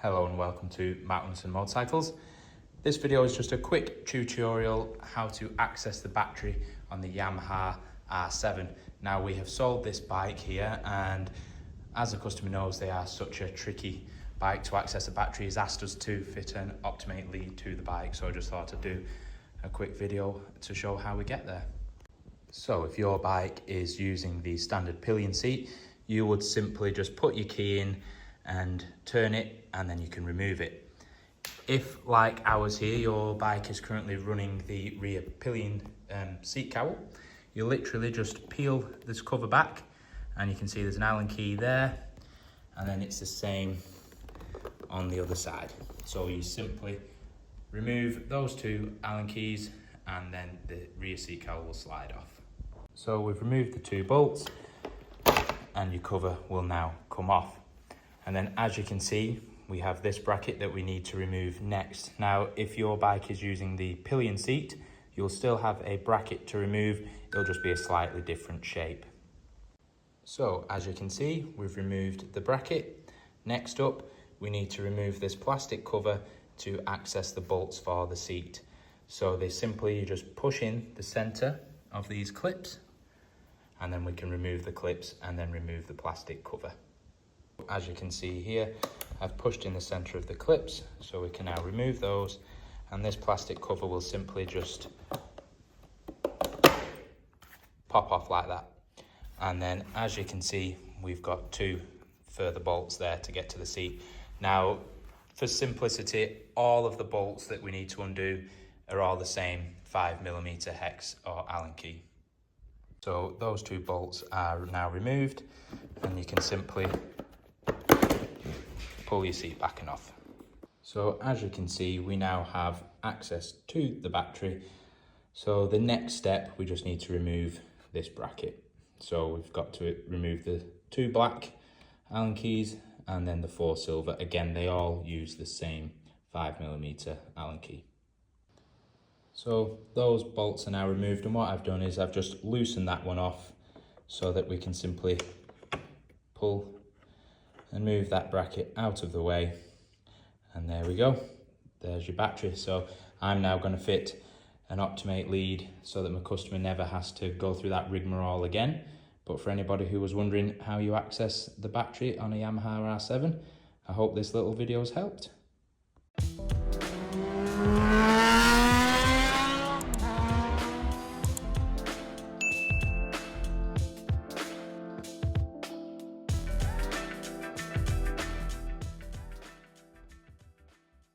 Hello and welcome to Williamson Motorcycles. This video is just a quick tutorial how to access the battery on the Yamaha R7. Now we have sold this bike here, and as the customer knows they are such a tricky bike to access the battery, he's asked us to fit an Optimate lead to the bike, so I just thought I'd do a quick video to show how we get there. So if your bike is using the standard pillion seat, you would simply just put your key in and turn it, and then you can remove it. If, like ours here, your bike is currently running the rear pillion seat cowl, you literally just peel this cover back and you can see there's an Allen key there, and then it's the same on the other side. So you simply remove those two Allen keys and then the rear seat cowl will slide off. So we've removed the two bolts and your cover will now come off. And then as you can see, we have this bracket that we need to remove next. Now, if your bike is using the pillion seat, you'll still have a bracket to remove. It'll just be a slightly different shape. So as you can see, we've removed the bracket. Next up, we need to remove this plastic cover to access the bolts for the seat. So you just push in the center of these clips, and then we can remove the clips and then remove the plastic cover. As you can see here, I've pushed in the center of the clips, so we can now remove those, and this plastic cover will simply just pop off like that. And then as you can see, we've got two further bolts there to get to the seat. Now, for simplicity, all of the bolts that we need to undo are all the same 5mm hex or Allen key. So those two bolts are now removed, and you can simply pull your seat back and off. So as you can see, we now have access to the battery. So the next step, we just need to remove this bracket. So we've got to remove the two black Allen keys and then the four silver. Again, they all use the same 5mm Allen key. So those bolts are now removed, and what I've done is I've just loosened that one off so that we can simply pull and move that bracket out of the way. And there we go, there's your battery. So I'm now going to fit an Optimate lead so that my customer never has to go through that rigmarole again. But for anybody who was wondering how you access the battery on a Yamaha R7, I hope this little video has helped.